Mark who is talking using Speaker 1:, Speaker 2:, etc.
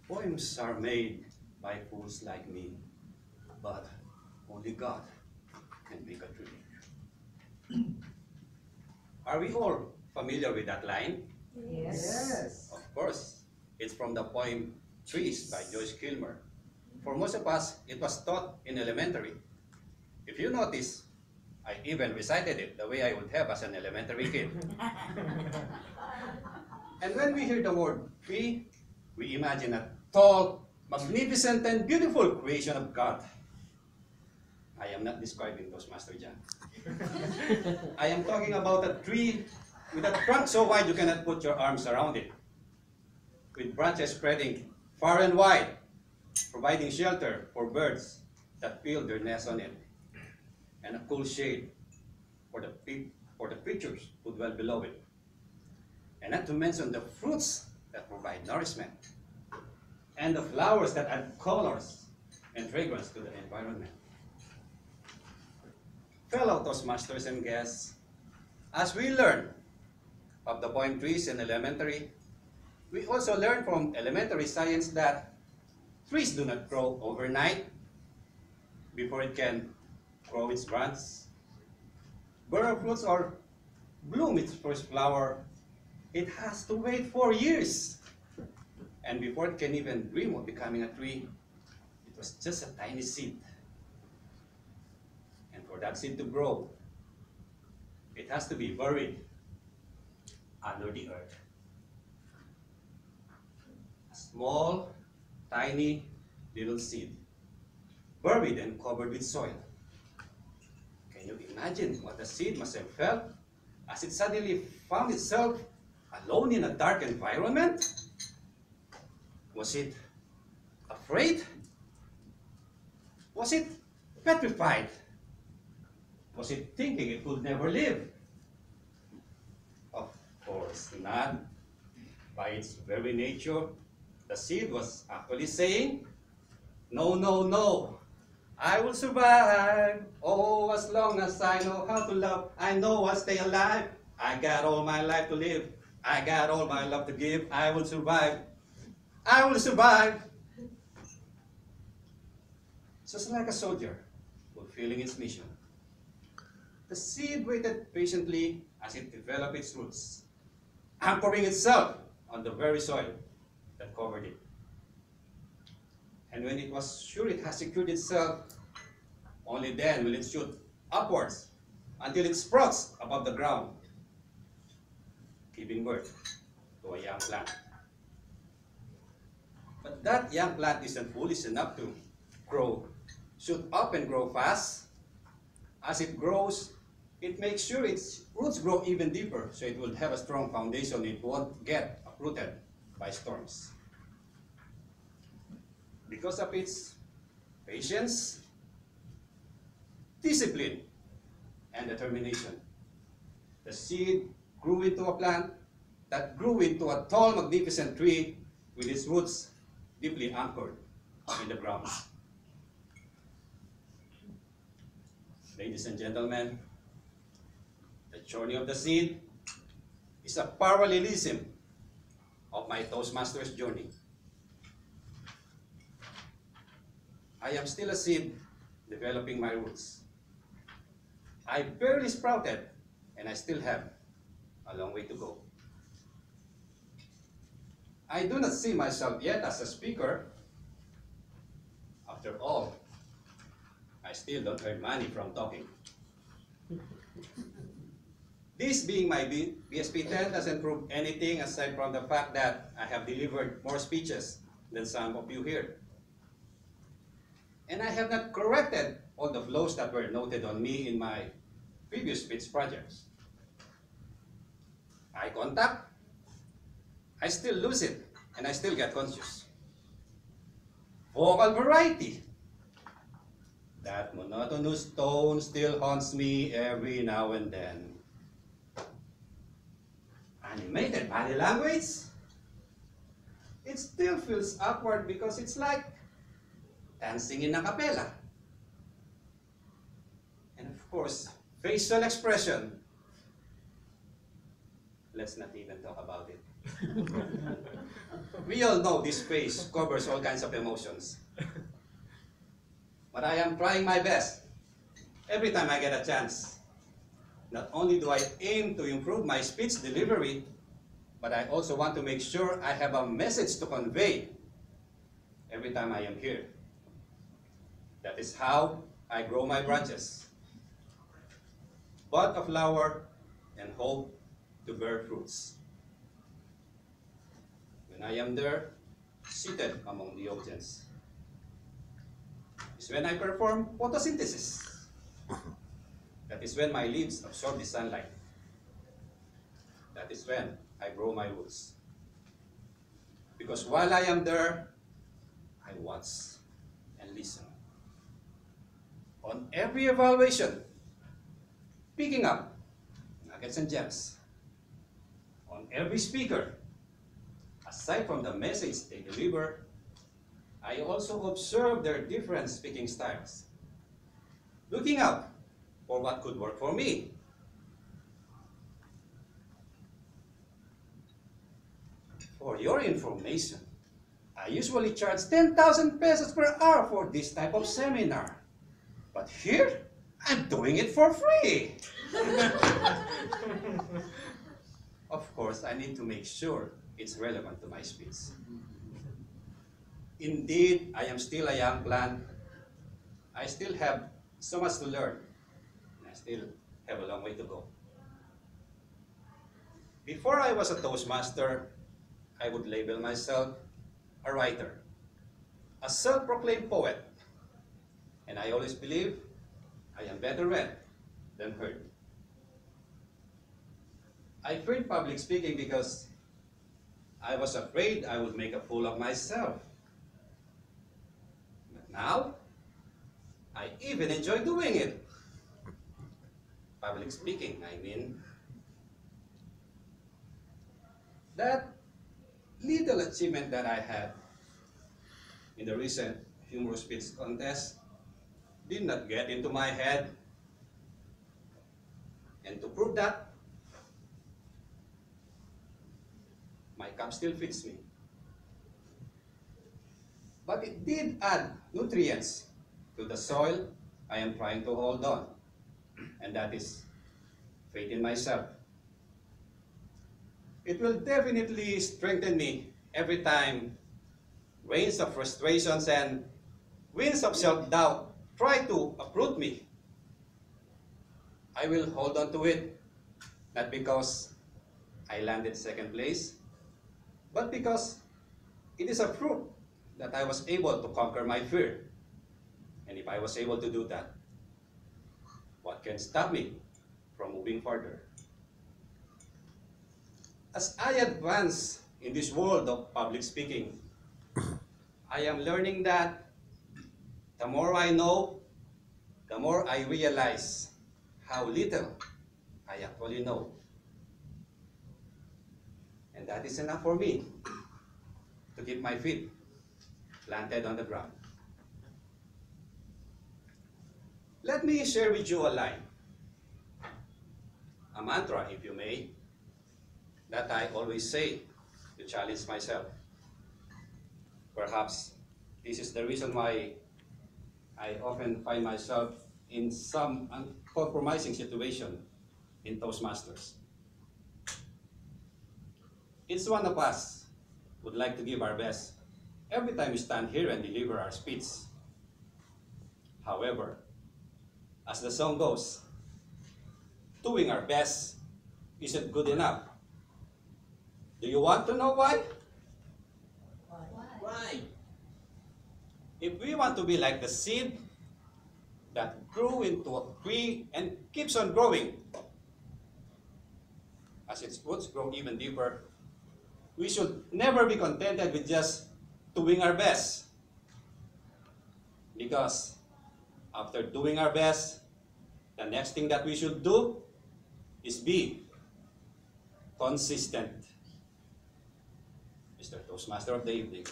Speaker 1: Poems are made by fools like me, but only God can make a tree. Are we all familiar with that line?
Speaker 2: Yes.
Speaker 1: Of course. It's from the poem Trees by Joyce Kilmer. For most of us, it was taught in elementary. If you notice, I even recited it the way I would have as an elementary kid. And when we hear the word tree, we imagine a tall, magnificent, and beautiful creation of God. I am not describing Toastmaster John. I am talking about a tree with a trunk so wide you cannot put your arms around it, with branches spreading far and wide, providing shelter for birds that build their nests on it, and a cool shade for the creatures who dwell below it. And not to mention the fruits that provide nourishment, and the flowers that add colors and fragrance to the environment. Fellow Toastmasters and guests, as we learn of the poem trees in elementary, we also learn from elementary science that trees do not grow overnight before it can grow its branches, bear fruits, or bloom its first flower. It has to wait 4 years. And before it can even dream of becoming a tree, it was just a tiny seed. And for that seed to grow, it has to be buried under the earth. A small, tiny, little seed, buried and covered with soil. Can you imagine what the seed must have felt as it suddenly found itself alone in a dark environment? Was it afraid? Was it petrified? Was it thinking it could never live? Of course not. By its very nature, the seed was actually saying, no, no, no. I will survive. Oh, as long as I know how to love, I know I'll stay alive. I got all my life to live. I got all my love to give. I will survive. I will survive. Just like a soldier fulfilling its mission, the seed waited patiently as it developed its roots, anchoring itself on the very soil that covered it. And when it was sure it has secured itself, only then will it shoot upwards until it sprouts above the ground, giving birth to a young plant. But that young plant isn't foolish enough to shoot up and grow fast. As it grows, it makes sure its roots grow even deeper so it will have a strong foundation. It won't get uprooted by storms. Because of its patience, discipline, and determination, the seed grew into a plant that grew into a tall, magnificent tree with its roots deeply anchored in the ground. Ladies and gentlemen, the journey of the seed is a parallelism of my Toastmasters journey. I am still a seed developing my roots. I barely sprouted, and I still have a long way to go. I do not see myself yet as a speaker. After all, I still don't earn money from talking. This being my BSP 10 doesn't prove anything aside from the fact that I have delivered more speeches than some of you here. And I have not corrected all the flaws that were noted on me in my previous speech projects. Eye contact, I still lose it, and I still get conscious. Vocal variety, that monotonous tone still haunts me every now and then. Animated body language, it still feels awkward because it's like dancing in a cappella. And of course, facial expression, let's not even talk about it. We all know this phrase covers all kinds of emotions. But I am trying my best every time I get a chance. Not only do I aim to improve my speech delivery, but I also want to make sure I have a message to convey every time I am here. That is how I grow my branches. Bud a flower and hope to bear fruits. When I am there, seated among the audience, is when I perform photosynthesis. That is when my leaves absorb the sunlight. That is when I grow my roots. Because while I am there, I watch and listen. On every evaluation, picking up nuggets and gems. On every speaker, aside from the message they deliver, I also observe their different speaking styles, looking out for what could work for me. For your information, I usually charge 10,000 pesos per hour for this type of seminar. But here, I'm doing it for free. Of course, I need to make sure it's relevant to my speech. Indeed, I am still a young plant. I still have so much to learn. And I still have a long way to go. Before I was a Toastmaster, I would label myself a writer, a self-proclaimed poet. And I always believe I am better read than heard. I feared public speaking because I was afraid I would make a fool of myself. But now, I even enjoy doing it. Public speaking, I mean. That little achievement that I had in the recent humorous speech contest did not get into my head. And to prove that, my cup still fits me. But it did add nutrients to the soil I am trying to hold on. And that is faith in myself. It will definitely strengthen me every time rains of frustrations and winds of self-doubt try to uproot me. I will hold on to it, not because I landed second place, but because it is a proof that I was able to conquer my fear. And if I was able to do that, what can stop me from moving further? As I advance in this world of public speaking, I am learning that the more I know, the more I realize how little I actually know. And that is enough for me to keep my feet planted on the ground. Let me share with you a line, a mantra, if you may, that I always say to challenge myself. Perhaps this is the reason why I often find myself in some uncompromising situation in Toastmasters. Each one of us would like to give our best every time we stand here and deliver our speech. However, as the song goes, doing our best isn't good enough. Do you want to know why? Why? If we want to be like the seed that grew into a tree and keeps on growing, as its roots grow even deeper, we should never be contented with just doing our best. Because after doing our best, the next thing that we should do is be consistent. Mr. Toastmaster of the evening.